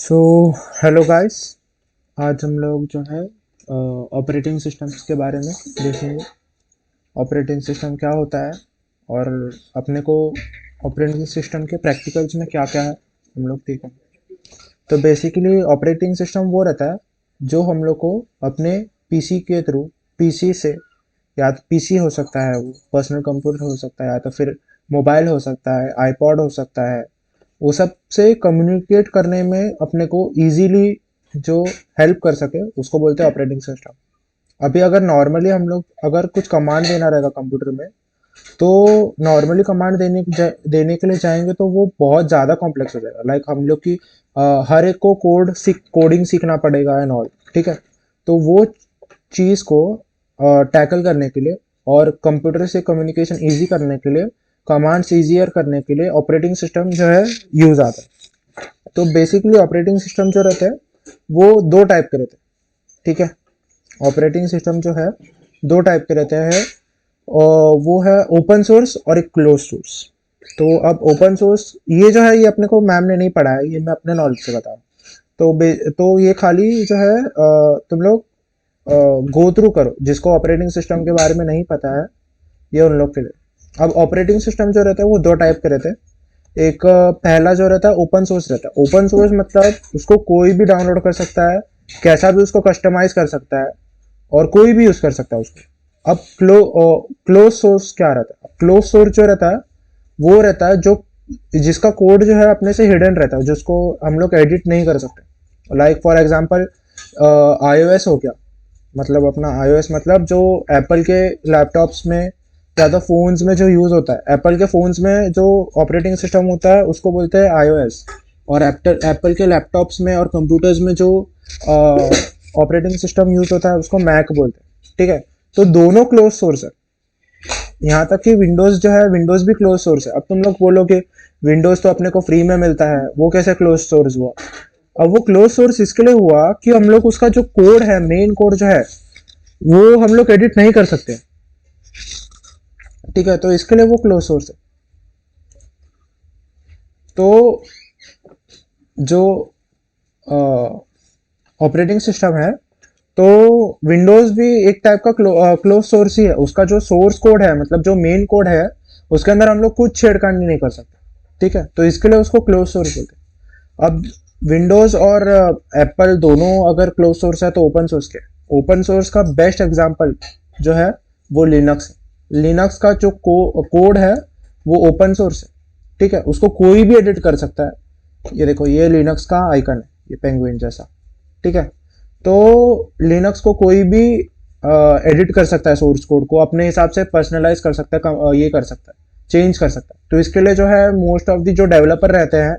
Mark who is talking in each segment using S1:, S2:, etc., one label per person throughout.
S1: So hello guys. आज हम लोग जो है ऑपरेटिंग सिस्टम्स के बारे में देखेंगे। ऑपरेटिंग सिस्टम क्या होता है और अपने को ऑपरेटिंग सिस्टम के प्रैक्टिकल्स में क्या क्या है हम लोग देखेंगे। तो बेसिकली ऑपरेटिंग सिस्टम वो रहता है जो हम लोग को अपने पीसी के थ्रू, पीसी से, या तो पीसी हो सकता है, वो पर्सनल कंप्यूटर हो सकता है, या तो फिर मोबाइल हो सकता है, आईपॉड हो सकता है, वो सब से कम्युनिकेट करने में अपने को इजीली जो हेल्प कर सके उसको बोलते हैं ऑपरेटिंग सिस्टम। अभी अगर नॉर्मली हम लोग अगर कुछ कमांड देना रहेगा कंप्यूटर में, तो नॉर्मली कमांड देने के लिए चाहेंगे तो वो बहुत ज़्यादा कॉम्प्लेक्स हो जाएगा। लाइक हम लोग की हर एक को कोडिंग सीखना पड़ेगा एंड ऑल। ठीक है। तो वो चीज़ को टैकल करने के लिए और कंप्यूटर से कम्युनिकेशन ईजी करने के लिए, कमांड्स ईजियर करने के लिए ऑपरेटिंग सिस्टम जो है यूज़ आता है। तो बेसिकली ऑपरेटिंग सिस्टम जो रहते हैं वो दो टाइप के रहते हैं। ठीक है। ऑपरेटिंग सिस्टम जो है दो टाइप के रहते हैं, और वो है ओपन सोर्स और एक क्लोज सोर्स। तो अब ओपन सोर्स ये जो है ये अपने को मैम ने नहीं पढ़ा है, ये मैं अपने नॉलेज से बता रहा हूँ। तो ये खाली जो है तुम लोग गो थ्रू करो, जिसको ऑपरेटिंग सिस्टम के बारे में नहीं पता है, ये उन लोग के लिए। अब ऑपरेटिंग सिस्टम जो रहता है वो दो टाइप के रहते हैं। एक पहला जो रहता है ओपन सोर्स रहता है। ओपन सोर्स मतलब उसको कोई भी डाउनलोड कर सकता है, कैसा भी उसको कस्टमाइज कर सकता है, और कोई भी यूज कर सकता है उसको। अब क्लोज सोर्स क्या रहता है? क्लोज सोर्स जो रहता है वो रहता है जो जिसका कोड जो है अपने से हिडन रहता है, जिसको हम लोग एडिट नहीं कर सकते। लाइक फॉर एग्जांपल iOS हो गया। मतलब अपना iOS मतलब जो एप्पल के लैपटॉप्स में या तो फोन्स में जो यूज़ होता है, एप्पल के फोन्स में जो ऑपरेटिंग सिस्टम होता है उसको बोलते हैं iOS। और एप्पल के लैपटॉप्स में और कंप्यूटर्स में जो ऑपरेटिंग सिस्टम यूज़ होता है उसको मैक बोलते हैं। ठीक है। तो दोनों क्लोज सोर्स है। यहाँ तक कि विंडोज़ जो है, विंडोज़ भी क्लोज सोर्स है। अब तुम लोग बोलोगे विंडोज़ तो अपने को फ्री में मिलता है, वो कैसे क्लोज सोर्स हुआ? अब वो क्लोज सोर्स इसके लिए हुआ कि हम लोग उसका जो कोड है, मेन कोड जो है, वो हम लोग एडिट नहीं कर सकते। ठीक है। तो इसके लिए वो क्लोज सोर्स है। तो जो ऑपरेटिंग सिस्टम है, तो विंडोज भी एक टाइप का क्लोज सोर्स ही है। उसका जो सोर्स कोड है, मतलब जो मेन कोड है, उसके अंदर हम लोग कुछ छेड़खानी नहीं कर सकते। ठीक है। तो इसके लिए उसको क्लोज सोर्स बोलते हैं। अब विंडोज और एप्पल दोनों अगर क्लोज सोर्स है तो ओपन सोर्स के, ओपन सोर्स का बेस्ट एग्जांपल जो है वो लिनक्स है। लिनक्स का जो कोड है वो ओपन सोर्स है। ठीक है। उसको कोई भी एडिट कर सकता है। ये देखो, ये लिनक्स का आइकन है, ये पेंगुइन जैसा। ठीक है। तो लिनक्स को कोई भी एडिट कर सकता है, सोर्स कोड को अपने हिसाब से पर्सनलाइज कर सकता है, ये कर सकता है, चेंज कर सकता है। तो इसके लिए जो है मोस्ट ऑफ दी जो डेवलपर रहते हैं,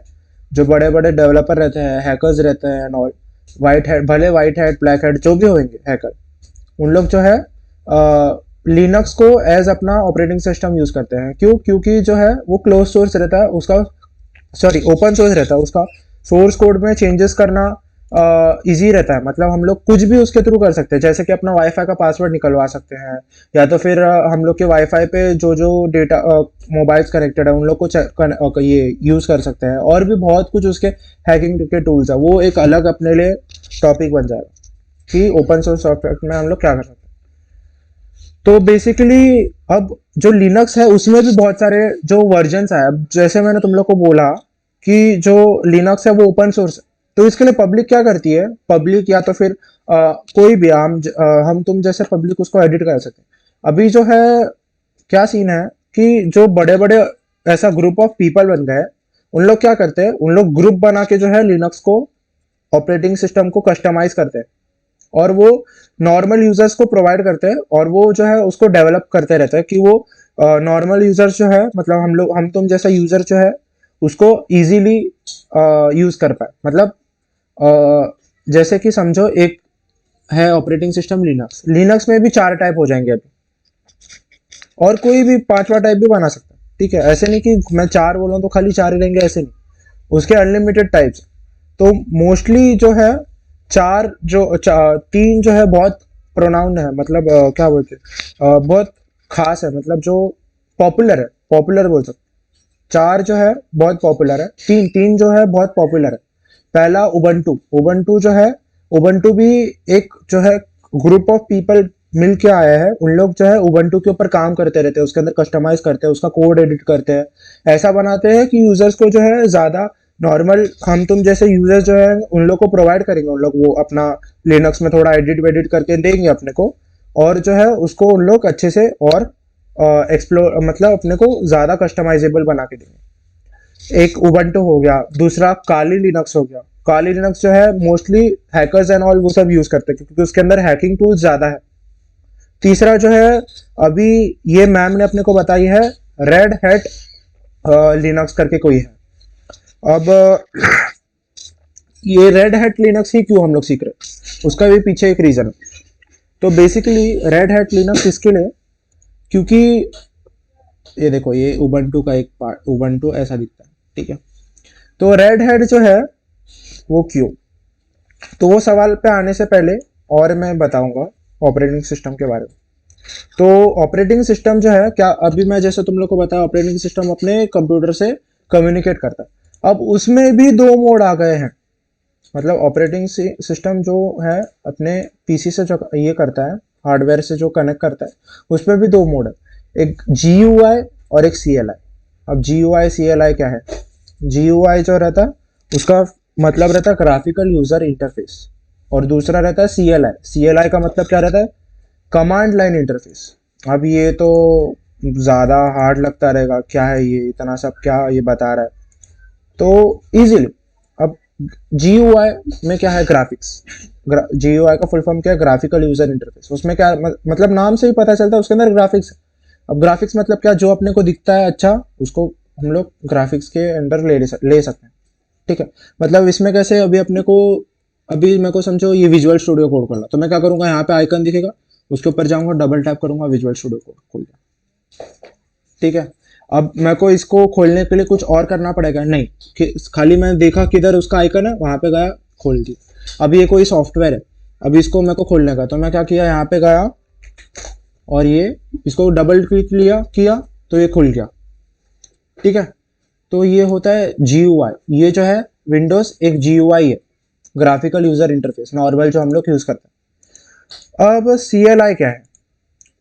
S1: जो बड़े बड़े डेवलपर रहते हैं, हैकर्स रहते हैं और वाइट हेड, भले वाइट हेड ब्लैक हेड जो भी होंगे हैकर, उन लोग जो है लिनक्स को एज अपना ऑपरेटिंग सिस्टम यूज करते हैं। क्यों? क्योंकि जो है वो क्लोज सोर्स रहता है उसका, सॉरी ओपन सोर्स रहता है उसका। सोर्स कोड में चेंजेस करना इजी रहता है। मतलब हम लोग कुछ भी उसके थ्रू कर सकते हैं, जैसे कि अपना वाईफाई का पासवर्ड निकलवा सकते हैं, या तो फिर हम लोग के वाईफाई पे जो जो डेटा मोबाइल्स कनेक्टेड है उन लोग को ये यूज कर सकते हैं। और भी बहुत कुछ उसके हैकिंग के टूल्स है, वो एक अलग अपने लिए टॉपिक बन जाएगा कि ओपन सोर्स सॉफ्टवेयर में हम लोग क्या कर सकते हैं। तो बेसिकली अब जो लिनक्स है उसमें भी बहुत सारे जो वर्जन्स है। अब जैसे मैंने तुम लोग को बोला कि जो लिनक्स है वो ओपन सोर्स है, तो इसके लिए पब्लिक क्या करती है? पब्लिक या तो फिर कोई भी हम तुम जैसे पब्लिक उसको एडिट कर सकते हैं। अभी जो है क्या सीन है कि जो बड़े बड़े ऐसा ग्रुप ऑफ पीपल बन गए, उन लोग क्या करते हैं, उन लोग ग्रुप बना के जो है लिनक्स को, ऑपरेटिंग सिस्टम को कस्टमाइज करते हैं, और वो नॉर्मल यूजर्स को प्रोवाइड करते हैं, और वो जो है उसको डेवलप करते रहते हैं कि वो नॉर्मल यूजर्स जो है, मतलब हम तुम जैसा यूजर जो है उसको इजीली यूज कर पाए। मतलब जैसे कि समझो एक है ऑपरेटिंग सिस्टम लिनक्स, लिनक्स में भी चार टाइप हो जाएंगे अभी, और कोई भी पांचवा टाइप भी बना सकता है। ठीक है। ऐसे नहीं कि मैं चार बोलूँ तो खाली चार ही रहेंगे, ऐसे नहीं, उसके अनलिमिटेड टाइप्स। तो मोस्टली जो है तीन जो है बहुत प्रोनाउंड है, मतलब क्या बोलते हैं, बहुत खास है, मतलब जो पॉपुलर है, पॉपुलर बोल सकते। चार जो है बहुत पॉपुलर है, तीन तीन जो है बहुत पॉपुलर है। पहला उबंटू। उबंटू जो है, उबंटू भी एक जो है ग्रुप ऑफ पीपल मिल के आया है। उन लोग जो है उबंटू के ऊपर काम करते रहते हैं, उसके अंदर कस्टमाइज करते हैं, उसका कोड एडिट करते हैं, ऐसा बनाते हैं कि यूजर्स को जो है ज़्यादा नॉर्मल हम तुम जैसे यूजर्स जो है उन लोग को प्रोवाइड करेंगे। उन लोग वो अपना लिनक्स में थोड़ा एडिट वेडिट करके देंगे अपने को, और जो है उसको उन लोग अच्छे से और एक्सप्लोर मतलब अपने को ज़्यादा कस्टमाइजेबल बना के देंगे। एक उबंटू हो गया, दूसरा काली लिनक्स हो गया। काली लिनक्स जो है मोस्टली हैकर्स एंड ऑल वो सब यूज़ करते हैं क्योंकि उसके अंदर हैकिंग टूल्स ज़्यादा है। तीसरा जो है अभी ये मैम ने अपने को बताई है, रेड हैट लिनक्स करके कोई है। अब ये रेड हैट लिनक्स ही क्यों हम लोग सीख रहे हैं, उसका भी पीछे एक रीज़न है। तो बेसिकली रेड हैट लिनक्स इसके लिए क्योंकि ये देखो ये उबंटू का एक पार्ट, उबंटू ऐसा दिखता है, ठीक है। तो रेड हैट जो है वो क्यों, तो वो सवाल पे आने से पहले और मैं बताऊंगा ऑपरेटिंग सिस्टम के बारे में। तो ऑपरेटिंग सिस्टम जो है क्या, अभी मैं जैसे तुम लोग को बताया ऑपरेटिंग सिस्टम अपने कंप्यूटर से कम्युनिकेट करता है। अब उसमें भी दो मोड आ गए हैं, मतलब ऑपरेटिंग सिस्टम जो है अपने पीसी से जो ये करता है, हार्डवेयर से जो कनेक्ट करता है, उसमें भी दो मोड है, एक GUI और एक CLI। अब GUI CLI क्या है, GUI जो रहता है उसका मतलब रहता है ग्राफिकल यूजर इंटरफेस, और दूसरा रहता है CLI। CLI का मतलब क्या रहता है, कमांड लाइन इंटरफेस। अब ये तो ज़्यादा हार्ड लगता रहेगा, क्या है ये इतना सब क्या ये बता रहा है, तो इजीली अब GUI में क्या है, ग्राफिक्स। GUI का फुल फॉर्म क्या है, ग्राफिकल यूजर इंटरफेस। उसमें क्या मतलब नाम से ही पता चलता है उसके अंदर ग्राफिक्स है। अब ग्राफिक्स मतलब क्या, जो अपने को दिखता है अच्छा उसको हम लोग ग्राफिक्स के अंदर ले सकते हैं, ठीक है। मतलब इसमें कैसे, अभी अपने को अभी मेरे को समझो ये विजुअल स्टूडियो कोड खोलना, तो मैं क्या करूंगा, यहाँ पे आइकन दिखेगा, उसके ऊपर जाऊंगा, डबल टैप करूंगा, विजुअल स्टूडियो कोड खुल गया, ठीक है। अब मेरे को इसको खोलने के लिए कुछ और करना पड़ेगा नहीं, खाली मैं देखा किधर उसका आइकन है, वहां पे गया, खोल दिया। अब ये कोई सॉफ्टवेयर है, अभी इसको मेरे को खोलने का, तो मैं क्या किया, यहाँ पे गया और ये इसको डबल क्लिक किया तो ये खुल गया, ठीक है। तो ये होता है GUI। ये जो है विंडोज एक GUI है, ग्राफिकल यूजर इंटरफेस, नॉर्मल जो हम लोग यूज करते हैं। अब CLI क्या है,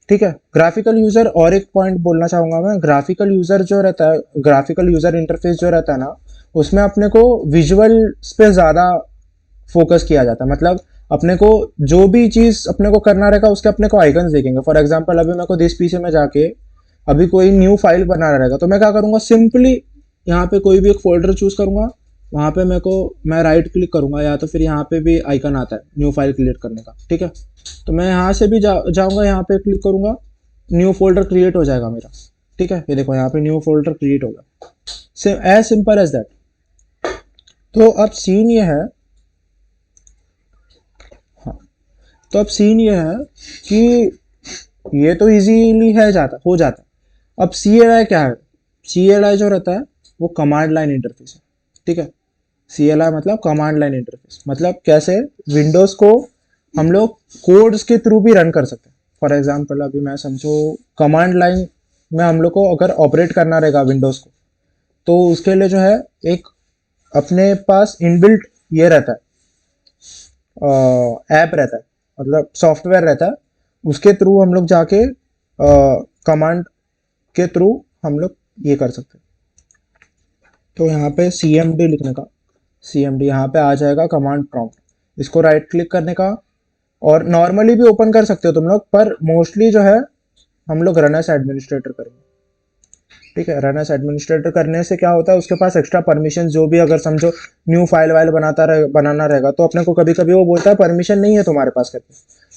S1: ठीक है, ग्राफिकल यूजर। और एक पॉइंट बोलना चाहूंगा मैं, ग्राफिकल यूजर जो रहता है, ग्राफिकल यूजर इंटरफेस जो रहता है ना, उसमें अपने को विजुअल्स पे ज़्यादा फोकस किया जाता है। मतलब अपने को जो भी चीज़ अपने को करना रहेगा उसके अपने को आइकन्स देखेंगे। फॉर एग्जांपल अभी मेरे को दिस पीसी में जाके अभी कोई न्यू फाइल बनाना रहेगा, तो मैं क्या करूँगा, सिंपली यहाँ पे कोई भी एक फोल्डर चूज करूँगा, वहाँ पे मैं राइट क्लिक करूँगा, या तो फिर यहाँ पे भी आइकन आता है न्यू फाइल क्रिएट करने का, ठीक है। तो मैं यहाँ से भी जाऊँगा, यहाँ पे क्लिक करूँगा, न्यू फोल्डर क्रिएट हो जाएगा मेरा, ठीक है। ये देखो यहाँ पे न्यू फोल्डर क्रिएट होगा, एज सिंपल एज दैट। तो अब सीन ये है, हाँ, तो अब सीन ये है कि ये तो इजीली हो जाता है। अब CLI क्या है, CLI जो रहता है वो कमांड लाइन इंटरफेस है, ठीक है। CLI मतलब कमांड लाइन इंटरफेस, मतलब कैसे विंडोज को हम लोग कोड्स के थ्रू भी रन कर सकते हैं। फॉर एग्जांपल अभी मैं समझो कमांड लाइन में हम लोग को अगर ऑपरेट करना रहेगा विंडोज को, तो उसके लिए जो है एक अपने पास इनबिल्ट ये रहता है, ऐप रहता है, मतलब सॉफ्टवेयर रहता है, उसके थ्रू हम लोग जाके कमांड के थ्रू हम लोग ये कर सकते हैं। तो यहाँ पे CMD लिखने का, CMD यहाँ पे आ जाएगा कमांड प्रॉम्प्ट, इसको राइट क्लिक करने का, और नॉर्मली भी ओपन कर सकते हो तुम लोग, पर मोस्टली जो है हम लोग रन एज एडमिनिस्ट्रेटर करेंगे, ठीक है। रन एज एडमिनिस्ट्रेटर करने से क्या होता है, उसके पास एक्स्ट्रा परमिशन जो भी अगर समझो न्यू फाइल वाइल बनाना रहेगा, तो अपने को कभी कभी वो बोलता है परमिशन नहीं है तुम्हारे पास करके,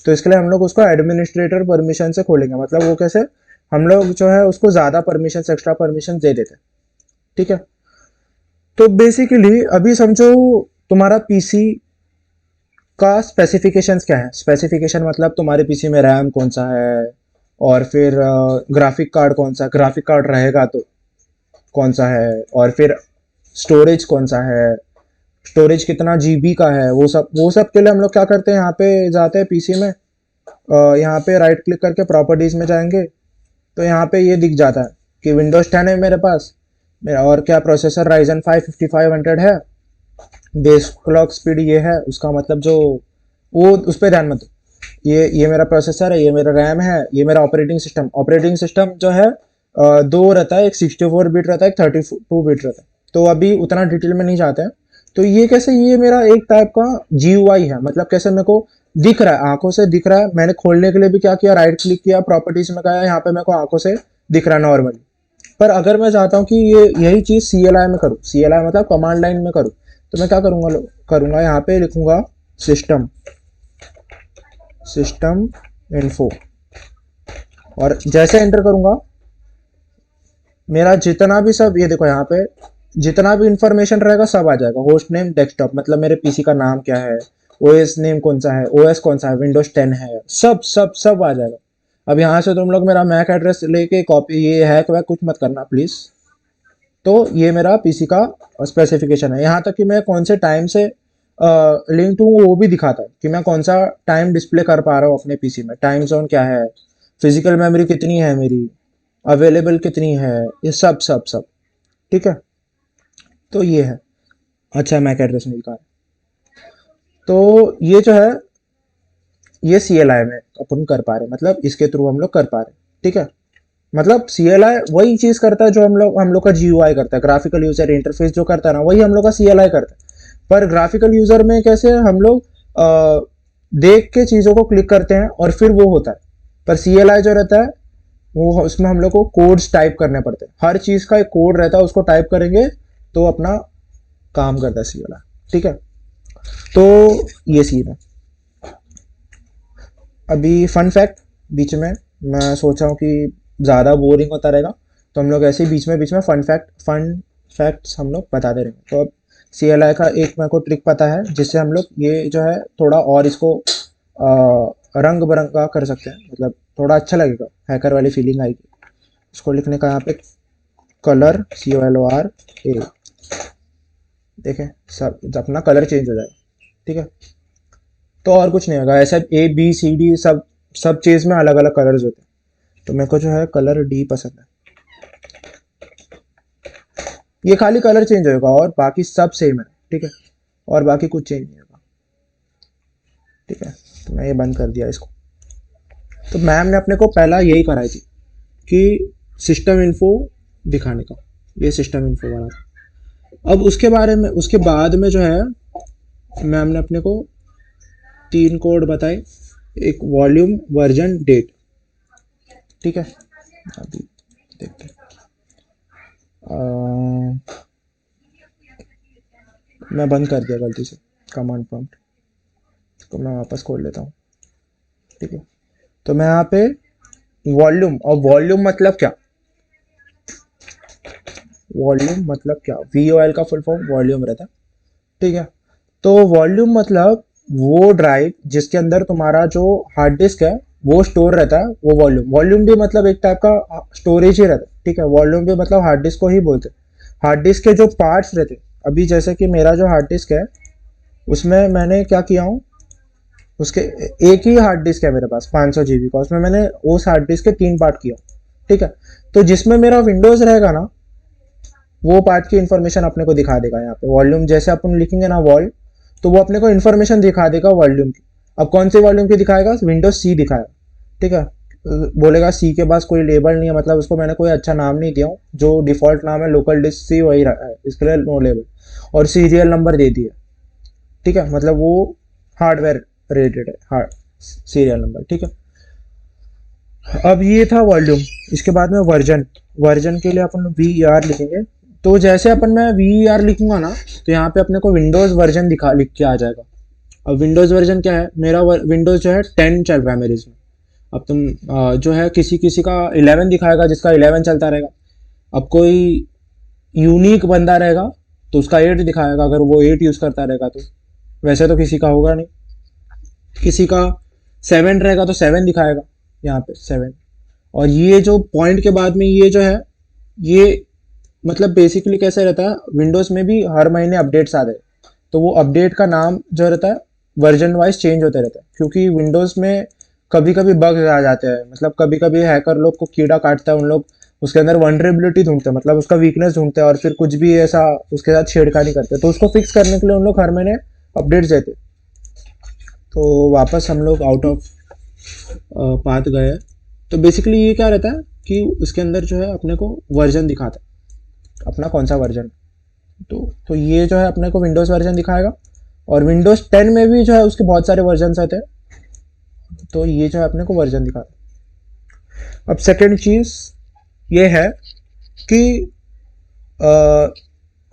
S1: तो इसके लिए हम लोग उसको एडमिनिस्ट्रेटर परमिशन से खोलेंगे। मतलब वो कैसे, हम लोग जो है उसको ज़्यादा परमिशन, एक्स्ट्रा परमिशन दे देते हैं, ठीक है। तो बेसिकली अभी समझो तुम्हारा पीसी का स्पेसिफिकेशंस क्या है। स्पेसिफिकेशन मतलब तुम्हारे पीसी में रैम कौन सा है, और फिर ग्राफिक कार्ड कौन सा, ग्राफिक कार्ड रहेगा तो कौन सा है, और फिर स्टोरेज कौन सा है, स्टोरेज कितना GB का है, वो सब के लिए हम लोग क्या करते हैं, यहाँ पे जाते हैं पीसी में, यहाँ पे राइट क्लिक करके प्रॉपर्टीज में जाएंगे, तो यहाँ पे ये दिख जाता है कि विंडोज 10 है मेरे पास, मेरा और क्या प्रोसेसर राइजन 5 5500 है, बेस क्लॉक स्पीड ये है, उसका मतलब जो वो उस पर ध्यान मत दो। ये मेरा प्रोसेसर है, ये मेरा रैम है, ये मेरा ऑपरेटिंग सिस्टम जो है दो रहता है, एक 64 बिट रहता है, एक 32 बिट रहता है। तो अभी उतना डिटेल में नहीं जाते हैं। तो ये कैसे, ये मेरा एक टाइप का GUI है, मतलब कैसे मेरे को दिख रहा है, आंखों से दिख रहा है। मैंने खोलने के लिए भी क्या किया, राइट क्लिक किया, प्रॉपर्टीज में गया, यहाँ पे मेरे को आंखों से दिख रहा है नॉर्मली। पर अगर मैं चाहता हूँ कि ये यही चीज़ CLI में करूँ, CLI मतलब कमांड लाइन में करूँ, तो मैं क्या करूँगा यहाँ पे लिखूंगा सिस्टम सिस्टम इन्फो, और जैसे एंटर करूंगा मेरा जितना भी सब, ये देखो यहाँ पे जितना भी इंफॉर्मेशन रहेगा सब आ जाएगा। होस्ट नेम डेस्कटॉप, मतलब मेरे पीसी का नाम क्या है, ओएस नेम कौन सा है, ओएस कौन सा है, विंडोज 10 है, सब सब सब आ जाएगा। अब यहाँ से तुम लोग मेरा मैक एड्रेस लेके कॉपी, ये हैक वैक कुछ मत करना प्लीज। तो ये मेरा पीसी का स्पेसिफिकेशन है। यहाँ तक कि मैं कौन से टाइम से लिंक हूँ वो भी दिखाता है कि मैं कौन सा टाइम डिस्प्ले कर पा रहा हूँ अपने पीसी में, टाइम जोन क्या है, फिजिकल मेमोरी कितनी है मेरी, अवेलेबल कितनी है, ये सब सब सब। ठीक है, तो ये है। अच्छा, मैक एड्रेस नहीं लिखा है। तो ये जो है ये CLI में अपन कर पा रहे, मतलब इसके थ्रू हम लोग कर पा रहे। ठीक है, मतलब CLI वही चीज करता है जो हम लोग का GUI करता है, ग्राफिकल यूजर इंटरफेस जो करता है ना, वही हम लोग का CLI करता है। पर ग्राफिकल यूजर में कैसे हम लोग देख के चीजों को क्लिक करते हैं और फिर वो होता है। पर CLI जो रहता है वो, उसमें हम लोग को कोड्स टाइप करने पड़ते हैं, हर चीज का एक कोड रहता है, उसको टाइप करेंगे तो अपना काम करता है CLI। ठीक है, तो ये सीन है। अभी फन फैक्ट बीच में, मैं सोचा हूँ कि ज़्यादा बोरिंग होता रहेगा, तो हम लोग ऐसे ही बीच में फन फैक्ट्स हम लोग बताते रहेंगे। तो अब CLI का एक मेरे को ट्रिक पता है, जिससे हम लोग ये जो है थोड़ा और इसको रंग बिरंगा कर सकते हैं, मतलब थोड़ा अच्छा लगेगा, हैकर वाली फीलिंग आएगी। इसको लिखने का यहाँ पे कलर, COLOR, देखें सब अपना कलर चेंज हो जाएगा। ठीक है, तो और कुछ नहीं होगा, ऐसा ABCD सब सब चीज़ में अलग अलग कलर्स होते हैं। तो मेरे को जो है कलर D पसंद है। ये खाली कलर चेंज होगा और बाकी सब सेम है। ठीक है, और बाकी कुछ चेंज नहीं होगा। ठीक है, तो मैं ये बंद कर दिया इसको। तो मैम ने अपने को पहला यही कराई थी कि सिस्टम इन्फो दिखाने का, ये सिस्टम इन्फो वाला था। अब उसके बाद में जो है मैम ने अपने को 3 कोड बताए, एक वॉल्यूम, वर्जन, डेट। ठीक है, अभी देखते हैं। मैं बंद कर दिया गलती से कमांड प्रॉम्प्ट, तो मैं वापस खोल लेता हूँ। ठीक है, तो मैं यहाँ पे वॉल्यूम, और वॉल्यूम मतलब क्या, VOL का फुल फॉर्म वॉल्यूम रहता है। ठीक है, तो वॉल्यूम मतलब वो ड्राइव जिसके अंदर तुम्हारा जो हार्ड डिस्क है वो स्टोर रहता है, वो वॉल्यूम भी मतलब एक टाइप का स्टोरेज ही रहता है। ठीक है, वॉल्यूम भी मतलब हार्ड डिस्क को ही बोलते हैं। हार्ड डिस्क के जो पार्ट्स रहते हैं, अभी जैसे कि मेरा जो हार्ड डिस्क है उसमें मैंने क्या किया हूँ, उसके एक ही हार्ड डिस्क है मेरे पास 500 GB का, उसमें मैंने उस हार्ड डिस्क के 3 पार्ट किया। ठीक है, तो जिसमें मेरा विंडोज रहेगा ना, वो पार्ट की इंफॉर्मेशन अपने को दिखा देगा। यहाँ पे वॉल्यूम जैसे अपन लिखेंगे ना वॉल, तो वो अपने को इन्फॉर्मेशन दिखा देगा वॉल्यूम की। अब कौन सी वॉल्यूम की दिखाएगा, विंडोज C दिखाएगा। ठीक है, बोलेगा C के पास कोई लेबल नहीं है, मतलब उसको मैंने कोई अच्छा नाम नहीं दिया हूँ, जो डिफॉल्ट नाम है लोकल डिस्क C वही रहा है, इसके लिए नो लेबल, और सीरियल नंबर दे दिया। ठीक है, मतलब वो हार्डवेयर रिलेटेड है, हार्ड सीरियल नंबर। ठीक है, अब ये था वॉल्यूम। इसके बाद में वर्जन के लिए अपन VER लिखेंगे। तो जैसे अपन मैं VER लिखूंगा ना, तो यहाँ पे अपने को विंडोज वर्जन लिख के आ जाएगा। अब विंडोज वर्जन क्या है, मेरा विंडोज जो है 10 चल रहा है मेरे इसमें। अब तुम जो है किसी किसी का 11 दिखाएगा, जिसका 11 चलता रहेगा। अब कोई यूनिक बंदा रहेगा तो उसका 8 दिखाएगा, अगर वो 8 यूज़ करता रहेगा तो। वैसे तो किसी का होगा नहीं, किसी का 7 रहेगा तो 7 दिखाएगा, यहाँ पे 7। और ये जो पॉइंट के बाद में ये जो है, ये मतलब बेसिकली कैसे रहता है, विंडोज़ में भी हर महीने अपडेट्स आते हैं, तो वो अपडेट का नाम जो रहता है वर्जन वाइज चेंज होते रहता है, क्योंकि विंडोज़ में कभी कभी बग्स आ जाते हैं, मतलब कभी कभी हैकर लोग को कीड़ा काटता है, उन लोग उसके अंदर वनरेबिलिटी ढूंढते हैं, मतलब उसका वीकनेस ढूंढते हैं और फिर कुछ भी ऐसा उसके साथ छेड़खानी करते हैं। तो उसको फिक्स करने के लिए उन लोग हर महीने अपडेट्स देते। तो वापस हम लोग आउट ऑफ पाथ गए। तो बेसिकली ये क्या रहता है कि उसके अंदर जो है अपने को वर्जन दिखाता है, अपना कौन सा वर्जन। तो ये जो है अपने को विंडोज़ वर्जन दिखाएगा, और विंडोज़ 10 में भी जो है उसके बहुत सारे वर्जन आते हैं। तो ये जो है अपने को वर्जन दिखाता है। अब सेकेंड चीज़ ये है कि आ,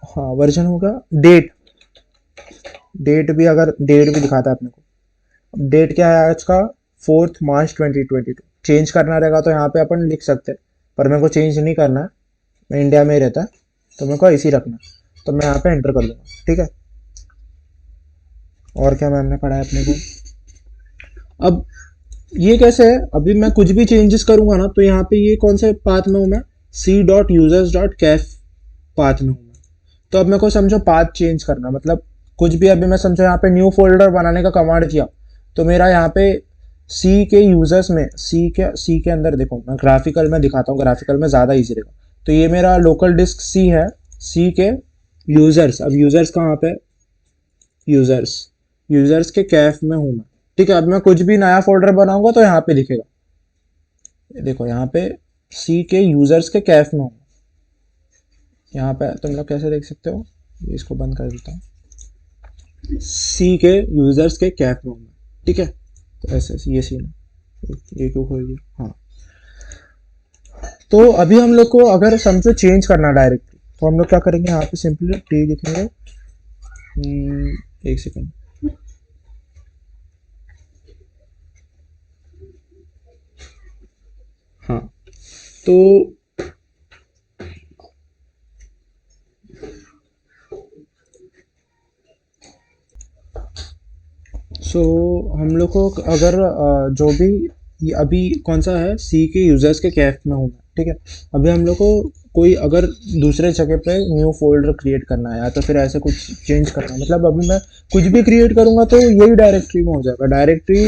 S1: हाँ वर्जन होगा, डेट। डेट भी, अगर डेट भी दिखाता है अपने को। डेट क्या है आज का? 4 मार्च 2022। चेंज करना रहेगा तो यहाँ पे अपन लिख सकते हैं, पर मेरे को चेंज नहीं करना है, मैं इंडिया में ही रहता है, तो मेरे को ऐसे ही रखना है। तो मैं यहाँ पे एंटर कर दूंगा, ठीक है। और क्या मैम ने पढ़ा है अपने को? अब ये कैसे है, अभी मैं कुछ भी चेंजेस करूंगा ना, तो यहाँ पे ये कौन से पाथ में हूँ मैं? c.users.caf पाथ में हूँ मैं। तो अब मेरे को समझो पाथ चेंज करना, मतलब कुछ भी, अभी मैं समझो यहाँ पे न्यू फोल्डर बनाने का कमांड किया, तो मेरा यहाँ पे सी के यूजर्स में, सी के अंदर देखो, मैं ग्राफिकल में दिखाता हूँ, ग्राफिकल में ज़्यादा ईजी रहेगा। तो ये मेरा लोकल डिस्क सी है, सी के यूजर्स। अब यूजर्स कहाँ पे? यूजर्स, यूजर्स के कैफ में हूँ मैं, ठीक है। अब मैं कुछ भी नया फोल्डर बनाऊंगा तो यहाँ पे दिखेगा, देखो यहाँ पे सी के यूजर्स के कैफ में हूँ। यहाँ पे तुम लोग कैसे देख सकते हो, इसको बंद कर देता हूँ। सी के यूजर्स के कैफ में हूँ मैं, ठीक है। तो ऐसे ये सीन है, ये क्यों खोल दिया? हाँ, तो अभी हम लोग को अगर समझो चेंज करना डायरेक्टली, तो हम लोग क्या करेंगे, यहाँ पे सिंपली टी लिखेंगे। एक सेकेंड। हाँ, तो हम लोग को अगर जो भी ये अभी कौन सा है, सी के यूजर्स के कैफ में हूँ मैं, ठीक है। अभी हम लोग को कोई अगर दूसरे जगह पे न्यू फोल्डर क्रिएट करना है, या तो फिर ऐसे कुछ चेंज करना है, मतलब अभी मैं कुछ भी क्रिएट करूँगा तो यही डायरेक्टरी में हो जाएगा, डायरेक्टरी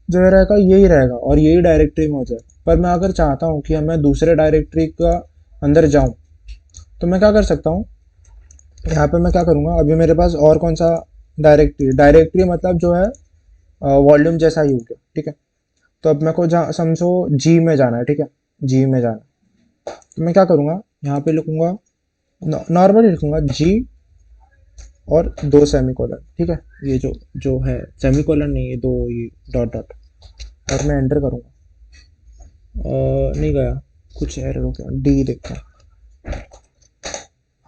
S1: जो है रहेगा यही रहेगा, और यही डायरेक्टरी में हो जाएगा। पर मैं अगर चाहता हूँ कि मैं दूसरे डायरेक्टरी का अंदर जाऊँ, तो मैं क्या कर सकता हूँ, यहाँ पे मैं क्या करूँगा, अभी मेरे पास और कौन सा डायरेक्टरी, डायरेक्टरी मतलब जो है वॉल्यूम जैसा ही हो गया, ठीक है। तो अब मेरे को जहाँ समझो जी में जाना है, ठीक है, जी में जाना है। तो मैं क्या करूँगा, यहाँ पे लिखूँगा, नॉर्मली लिखूँगा जी और 2 सेमीकोलन, ठीक है। ये जो जो है सेमीकोलन नहीं, ये दो, ये डॉट डॉट, और मैं एंटर करूँगा। नहीं गया, कुछ एरर हो गया, डी देखता हूँ।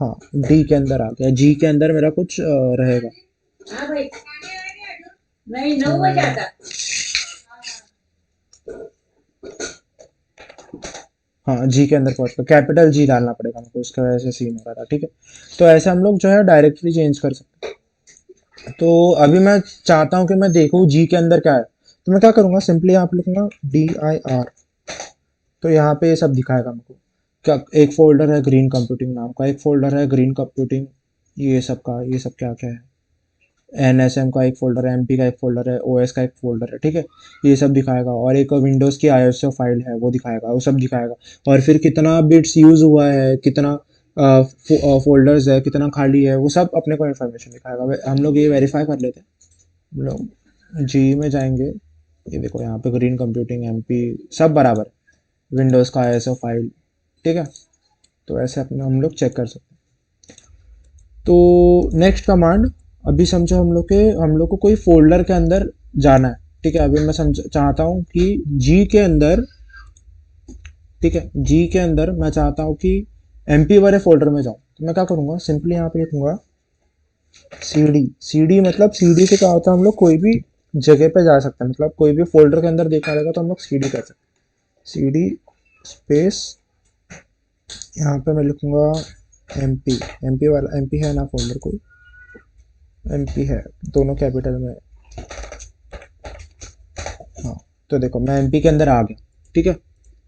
S1: हाँ, डी के अंदर आ गया, जी के अंदर मेरा कुछ रहेगा। हाँ भाई, नहीं 9 बजे आता। हाँ, जी के अंदर पहुंच, कैपिटल जी डालना पड़ेगा हमको, इसका वजह से सीन हो रहा था, ठीक है। तो ऐसे हम लोग जो है डायरेक्टली चेंज कर सकते हैं। तो अभी मैं चाहता हूँ कि मैं देखूँ जी के अंदर क्या है, तो मैं क्या करूँगा, सिंपली यहाँ पे लिखूंगा DIR। तो यहाँ पे ये सब दिखाएगा हमको। क्या, एक फोल्डर है ग्रीन कंप्यूटिंग नाम का, एक फोल्डर है ग्रीन कंप्यूटिंग, ये सब का, ये सब क्या क्या है, NSM का एक फोल्डर है, MP का एक फोल्डर है, OS का एक फोल्डर है, ठीक है। ये सब दिखाएगा, और एक विंडोज़ की ISO फाइल है वो दिखाएगा, वो सब दिखाएगा। और फिर कितना बिट्स यूज़ हुआ है, कितना फोल्डर्स है, कितना खाली है, वो सब अपने को इन्फॉर्मेशन दिखाएगा। हम लोग ये वेरीफाई कर लेते हैं। हम लोग जी में जाएंगे, ये देखो यहाँ पे ग्रीन कंप्यूटिंग, MP सब बराबर है, विंडोज़ का ISO फाइल, ठीक है। तो ऐसे अपने हम लोग चेक कर सकते हैं। तो नेक्स्ट कमांड, अभी समझो हम लोग को कोई फोल्डर के अंदर जाना है, ठीक है। अभी मैं समझ चाहता हूँ कि जी के अंदर, ठीक है, जी के अंदर मैं चाहता हूँ कि MP वाले फोल्डर में जाऊँ। तो मैं क्या करूँगा, सिंपली यहाँ पे लिखूंगा CD मतलब CD से क्या होता है, हम लोग कोई भी जगह पे जा सकते हैं, मतलब कोई भी फोल्डर के अंदर देखना रहेगा तो हम लोग CD कर सकते हैं। CD स्पेस, यहाँ पे मैं लिखूंगा MP वाला, MP है ना फोल्डर कोई, MP है, दोनों कैपिटल में। हाँ, तो देखो मैं MP के अंदर आ गया, ठीक है।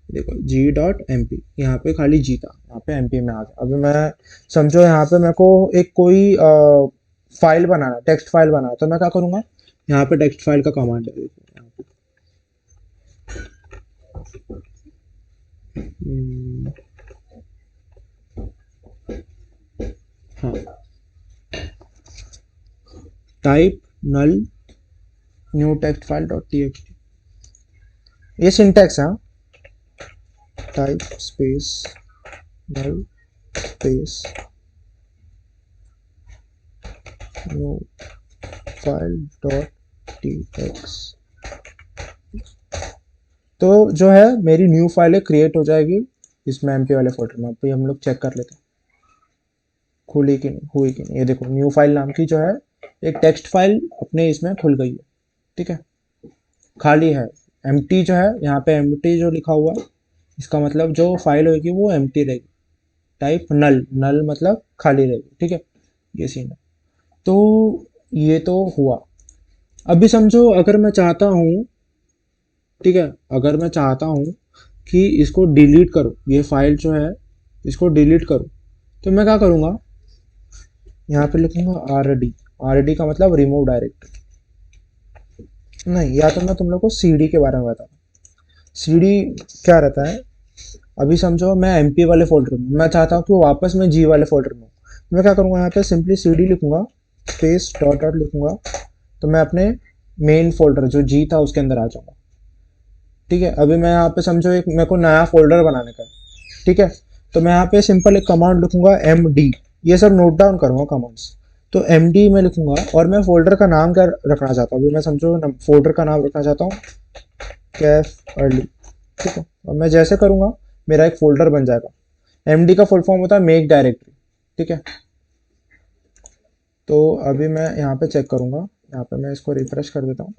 S1: देखो G.MP, यहाँ पे खाली G था, यहाँ पे MP में आ गया। अभी मैं समझो यहाँ पे मेरे को एक कोई फाइल बनाना, टेक्स्ट फाइल बनाना, तो मैं क्या करूँगा, यहाँ पे टेक्स्ट फाइल का कमांड है, देखो यहाँ पे हाँ, type null new text file dot txt, ये सिंटैक्स है। Type space null space new file dot txt, तो जो है मेरी न्यू फाइल क्रिएट हो जाएगी इसमें एमपी वाले फोल्डर में। अभी हम लोग चेक कर लेते हैं खुली कि नहीं, हुई कि नहीं। ये देखो न्यू फाइल नाम की जो है एक टेक्स्ट फाइल अपने इसमें खुल गई है। ठीक है, खाली है, एम्प्टी जो है यहाँ पे एम्प्टी जो लिखा हुआ है, इसका मतलब जो फाइल होगी वो एम्प्टी रहेगी। टाइप नल, नल मतलब खाली रहेगी। ठीक है, ये सीन है। तो ये तो हुआ। अभी समझो अगर मैं चाहता हूँ, ठीक है, अगर मैं चाहता हूँ कि इसको डिलीट करूँ, ये फाइल जो है इसको डिलीट करूँ, तो मैं क्या करूँगा, यहाँ पे लिखूंगा rd। rd का मतलब रिमूव डायरेक्टरी। नहीं, या तो मैं तुम लोग को cd के बारे में बताऊँ। cd क्या रहता है, अभी समझो मैं mp वाले फोल्डर में, मैं चाहता हूँ कि वो वापस मैं g वाले फोल्डर में हूँ। मैं क्या करूँगा, यहाँ पे सिंपली cd लिखूंगा, स्पेस डॉट डॉट लिखूंगा, तो मैं अपने मेन फोल्डर जो g था उसके अंदर आ जाऊंगा। ठीक है, अभी मैं यहाँ पे समझो एक मेरे को नया फोल्डर बनाने का है। ठीक है, तो मैं यहाँ पे सिंपल एक कमांड लिखूंगा md, ये सब नोट डाउन करूँगा कमांड्स। तो md में लिखूंगा और मैं फोल्डर का नाम क्या रखना चाहता हूँ, अभी मैं समझो फोल्डर का नाम रखना चाहता हूँ कैफ अर्ली। ठीक है, और मैं जैसे करूँगा मेरा एक फोल्डर बन जाएगा। md का फुल फॉर्म होता है मेक डायरेक्टरी। ठीक है, तो अभी मैं यहाँ पे चेक करूँगा, यहाँ पे मैं इसको रिफ्रेश कर देता हूँ।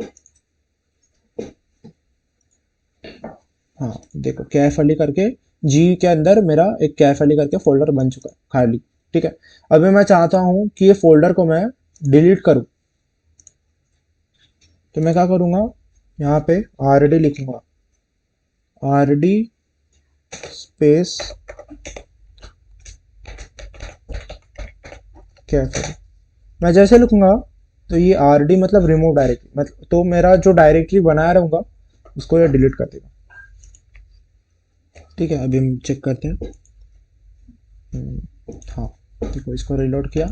S1: हाँ देखो, कैफ अली करके जी के अंदर मेरा एक कैफ अली करके फोल्डर बन चुका है खाली। ठीक है, अभी मैं चाहता हूँ कि ये फोल्डर को मैं डिलीट करूँ, तो मैं क्या करूँगा, यहाँ पे rd लिखूंगा, rd स्पेस कैफ अली। मैं जैसे लिखूंगा तो ये rd मतलब रिमूव डायरेक्टरी, मतलब तो मेरा जो डायरेक्टरी बनाया रहूँगा उसको ये डिलीट कर देगा। ठीक है, अभी हम चेक करते हैं। हाँ देखो, इसको रिलोड किया,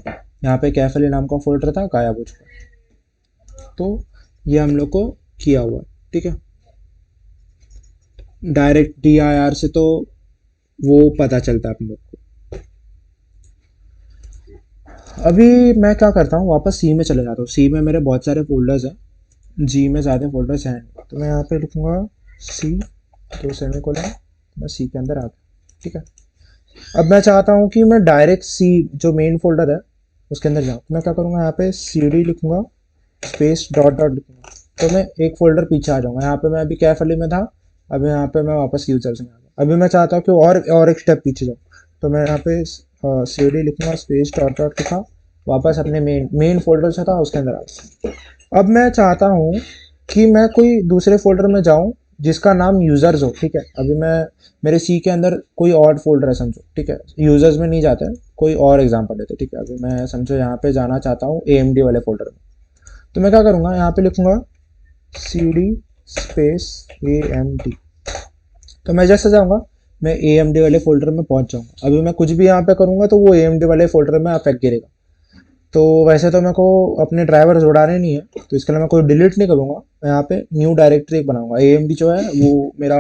S1: यहाँ पे कैफली नाम का फोल्डर था, गायब हो चुका। तो ये हम लोग को किया हुआ है। ठीक है, डायरेक्ट dir से तो वो पता चलता है अपन लोग को। अभी मैं क्या करता हूँ, वापस सी में चले जाता हूँ। सी में मेरे बहुत सारे फोल्डर्स हैं, जी में ज़्यादा फोल्डर्स हैं, तो मैं यहाँ पे लिखूँगा सी तो सेमीकोलन, मैं सी के अंदर आ गया। ठीक है, अब मैं चाहता हूँ कि मैं डायरेक्ट सी जो मेन फोल्डर है उसके अंदर जाऊँ, तो मैं क्या करूँगा, यहाँ पे cd लिखूँगा, स्पेस डॉट डॉट लिखूँगा, तो मैं एक फोल्डर पीछे आ जाऊँगा। यहाँ पे मैं अभी कैफ अली में था, अभी यहाँ पे मैं वापस यूजर्स में आ गया। अभी मैं चाहता हूँ कि और एक स्टेप पीछे जाऊँ, तो मैं यहाँ पे cd लिखूँगा, स्पेस डॉट डॉट लिखा, वापस अपने मेन फोल्डर से था उसके अंदर आ गया। अब मैं चाहता हूँ कि मैं कोई दूसरे फोल्डर में जाऊँ जिसका नाम यूजर्स हो। ठीक है, अभी मैं मेरे सी के अंदर कोई और फोल्डर है समझो। ठीक है, यूजर्स में नहीं जाते, कोई और एग्जांपल लेते। ठीक है, अभी मैं समझो यहाँ पे जाना चाहता हूँ AMD वाले फोल्डर में, तो मैं क्या करूँगा, यहाँ पे लिखूँगा cd स्पेस AMD, तो मैं जैसे जाऊँगा मैं AMD वाले फोल्डर में पहुँच जाऊँगा। अभी मैं कुछ भी यहाँ पे करूँगा तो वो AMD वाले फोल्डर में अफेक्ट गिरेगा। तो वैसे तो मेरे को अपने ड्राइवर जोड़ाने नहीं है, तो इसके लिए मैं कोई डिलीट नहीं करूँगा, मैं यहाँ पे न्यू डायरेक्टरी एक बनाऊँगा। AMD जो है वो मेरा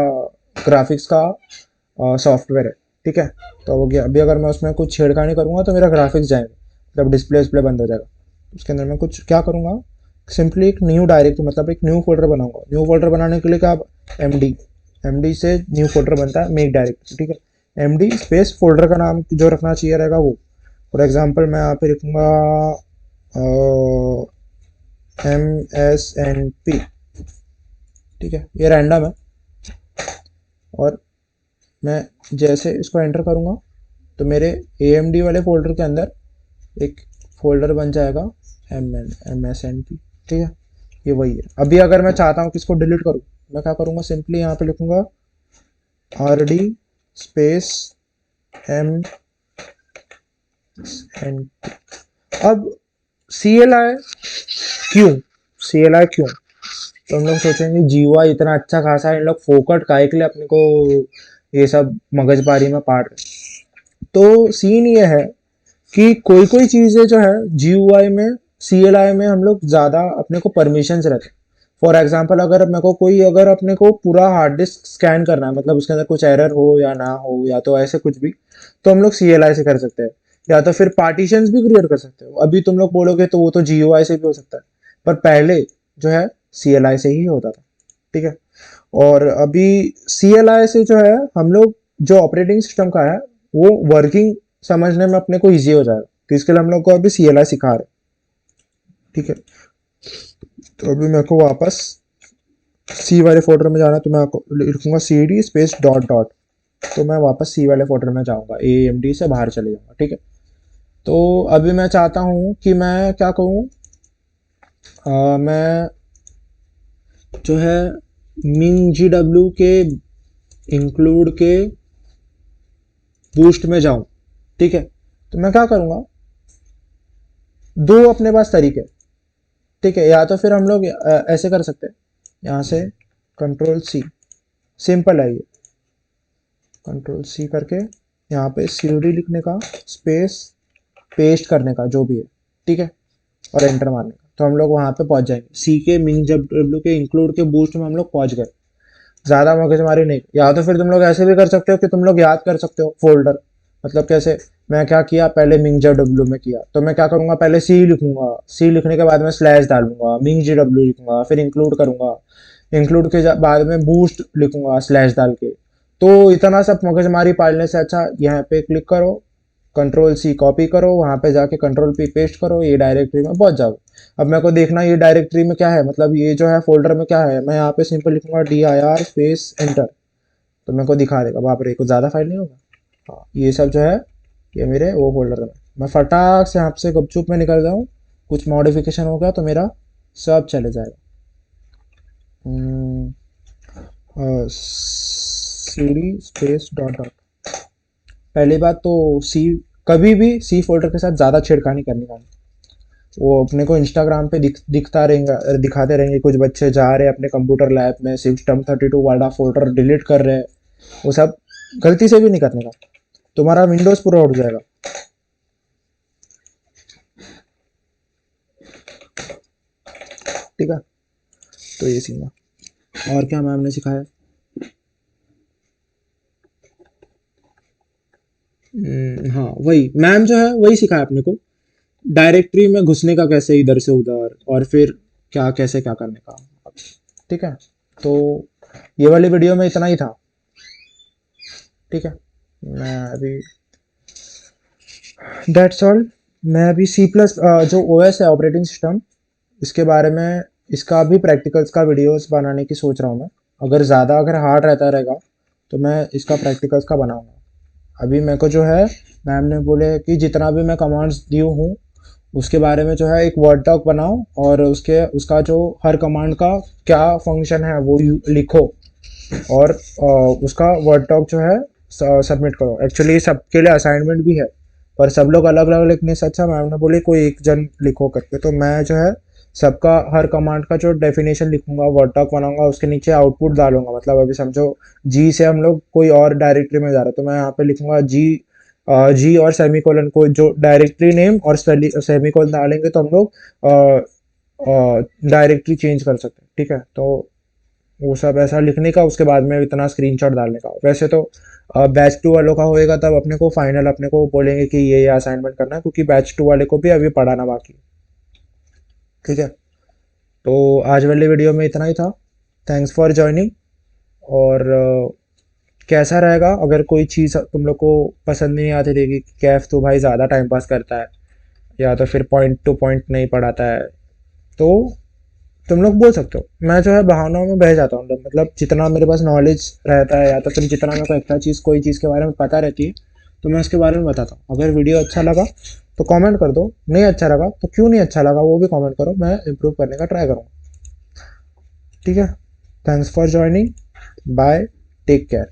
S1: ग्राफिक्स का सॉफ्टवेयर है। ठीक है, तो हो गया। अभी अगर मैं उसमें कुछ छेड़खानी करूँगा तो मेरा ग्राफिक्स जाएंगे, मतलब डिस्प्ले बंद हो जाएगा। उसके अंदर मैं कुछ क्या करूँगा, सिंपली एक न्यू डायरेक्टरी मतलब एक न्यू फोल्डर बनाऊँगा। न्यू फोल्डर बनाने के लिए क्या, एम डी से न्यू फोल्डर बनता है मेक डायरेक्टरी। ठीक है, एम डी स्पेस फोल्डर का नाम जो रखना चाहिए रहेगा वो, फॉर एग्जाम्पल मैं यहाँ पे लिखूँगा MSNP। ठीक है, ये रैंडम है, और मैं जैसे इसको एंटर करूँगा तो मेरे AMD वाले फोल्डर के अंदर एक फोल्डर बन जाएगा MSNP। ठीक है, ये वही है। अभी अगर मैं चाहता हूँ कि इसको डिलीट करूँ, मैं क्या करूँगा, सिंपली यहाँ पे लिखूँगा rd स्पेस MSNP। अब CLI क्यों, तो हम लोग सोचेंगे जीवा इतना अच्छा खासा है, इन लोग फोकट काहे के लिए अपने को ये सब मगजबारी में पाड़ रहे। तो सीन ये है कि कोई कोई चीज़ें जो है GUI में, CLI में हम लोग ज़्यादा अपने को परमिशंस रहते हैं। फॉर एग्जांपल अगर मेरे को कोई, अगर अपने को पूरा हार्ड डिस्क स्कैन करना है, मतलब उसके अंदर कुछ एरर हो या ना हो या तो ऐसे कुछ भी, तो हम लोग CLI से कर सकते हैं, या तो फिर पार्टीशंस भी क्रिएट कर सकते हो। अभी तुम लोग बोलोगे तो वो तो GUI से भी हो सकता है, पर पहले जो है CLI से ही होता था, ठीक है। और अभी CLI से जो है हम लोग जो ऑपरेटिंग सिस्टम का है वो वर्किंग समझने में अपने को ईजी हो जाएगा, तो इसके लिए हम लोग को अभी CLI सिखा रहे हैं, ठीक है। तो अभी मेरे को वापस सी वाले फोल्डर में जाना है, तो मैं लिखूंगा CD स्पेस डॉट डॉट, तो मैं वापस सी वाले फोल्डर में जाऊंगा, AMD से बाहर चले जाऊंगा, ठीक है। तो अभी मैं चाहता हूँ कि मैं क्या कहूँ, मैं जो है मिंग GW के इंक्लूड के बूस्ट में जाऊं, ठीक है। तो मैं क्या करूंगा, दो अपने पास तरीके, ठीक है। या तो फिर हम लोग ऐसे कर सकते हैं, यहाँ से Ctrl+C, सिंपल है ये, Ctrl+C करके यहाँ पे CD लिखने का, स्पेस पेस्ट करने का जो भी है, ठीक है, और एंटर मारने का, तो हम लोग वहाँ पे पहुँच जाएंगे। सी के मिंग डब्ल्यू के इंक्लूड के बूस्ट में हम लोग पहुँच गए। ज़्यादा मगजमारी नहीं। या तो फिर तुम लोग ऐसे भी कर सकते हो कि तुम लोग याद कर सकते हो फोल्डर, मतलब कैसे, मैं क्या किया, पहले मिंग डब्ल्यू में किया, तो मैं क्या करूँगा, पहले सी लिखूंगा, सी लिखने के बाद में स्लैश डालूंगा, मिंग GW लिखूंगा, फिर इंक्लूड करूंगा, इंक्लूड के बाद में बूस्ट लिखूंगा स्लैश डाल के। तो इतना सब मगजमारी पालने से अच्छा यहाँ पे क्लिक करो, Ctrl+C कॉपी करो, वहाँ पे जाके Ctrl+P पेस्ट करो, ये डायरेक्टरी में पहुंच जाओ। अब मेरे को देखना ये डायरेक्टरी में क्या है, मतलब ये जो है फोल्डर में क्या है, मैं यहाँ पे सिंपल लिखूंगा dir स्पेस एंटर, तो मेरे को दिखा देगा। बाप रे, कुछ ज़्यादा फाइल नहीं होगा। हाँ, ये सब जो है ये मेरे वो फोल्डर में, मैं फटाक से यहाँ से गपचुप में निकल जाऊँ, कुछ मॉडिफिकेशन हो गया तो मेरा सब चले जाएगा। CD स्पेस डॉट डॉट, पहली बात तो सी, कभी भी सी फोल्डर के साथ ज़्यादा छेड़खानी करने का नहीं। वो अपने को इंस्टाग्राम पे दिखता रहेंगे, दिखाते रहेंगे कुछ बच्चे जा रहे हैं अपने कंप्यूटर लैब में System32 वाला फोल्डर डिलीट कर रहे हैं, वो सब गलती से भी नहीं करने का, तुम्हारा विंडोज पूरा उठ जाएगा, ठीक है। तो ये सीन है। और क्या मैम ने सिखाया, हाँ वही मैम जो है वही सिखाया अपने को, डायरेक्टरी में घुसने का कैसे इधर से उधर, और फिर क्या कैसे क्या करने का, ठीक है। तो ये वाली वीडियो में इतना ही था, ठीक है। मैं अभी दैट्स ऑल। मैं अभी सी प्लस जो OS है ऑपरेटिंग सिस्टम, इसके बारे में, इसका भी प्रैक्टिकल्स का वीडियोस बनाने की सोच रहा हूँ मैं। अगर ज़्यादा अगर हार्ड रहता रहेगा तो मैं इसका प्रैक्टिकल्स का बनाऊँगा। अभी मेरे को जो है मैम ने बोले कि जितना भी मैं कमांड्स दी हूँ उसके बारे में जो है एक वर्ड डॉक बनाओ, और उसका जो हर कमांड का क्या फंक्शन है वो लिखो, और उसका वर्ड डॉक जो है सबमिट करो। एक्चुअली सबके लिए असाइनमेंट भी है, पर सब लोग अलग अलग लिखने से अच्छा मैम ने बोले कोई एक जन लिखो करके, तो मैं जो है सबका हर कमांड का जो डेफिनेशन लिखूंगा, वर्ड डॉक बनाऊंगा, उसके नीचे आउटपुट डालूंगा। मतलब अभी समझो जी से हम लोग कोई और डायरेक्टरी में जा रहे हैं, तो मैं यहाँ पे लिखूंगा जी और सेमीकोलन को जो डायरेक्टरी नेम और सेमीकोलन डालेंगे तो हम लोग डायरेक्टरी चेंज कर सकते हैं, ठीक है। तो वो सब ऐसा लिखने का, उसके बाद में इतना स्क्रीनशॉट डालने का। वैसे तो बैच 2 वालों का होएगा तब अपने को फाइनल अपने को बोलेंगे कि ये असाइनमेंट करना है, क्योंकि बैच 2 वाले को भी अभी पढ़ाना बाकी, ठीक है। तो आज वाली वीडियो में इतना ही था। Thanks for joining. और कैसा रहेगा अगर कोई चीज़ तुम लोग को पसंद नहीं आती रहेगी, कैफ तो भाई ज़्यादा टाइम पास करता है या तो फिर पॉइंट टू पॉइंट नहीं पढ़ाता है, तो तुम लोग बोल सकते हो। मैं जो है बहानों में बह जाता हूँ, मतलब जितना मेरे पास नॉलेज रहता है या तो फिर जितना मेरे को एक्स्ट्रा चीज़ कोई चीज़ के बारे में पता रहती है तो मैं उसके बारे में बताता हूँ। अगर वीडियो अच्छा लगा तो कमेंट कर दो, नहीं अच्छा लगा तो क्यों नहीं अच्छा लगा वो भी कमेंट करो, मैं इम्प्रूव करने का ट्राई करूँगा, ठीक है। Thanks for joining, bye, take care.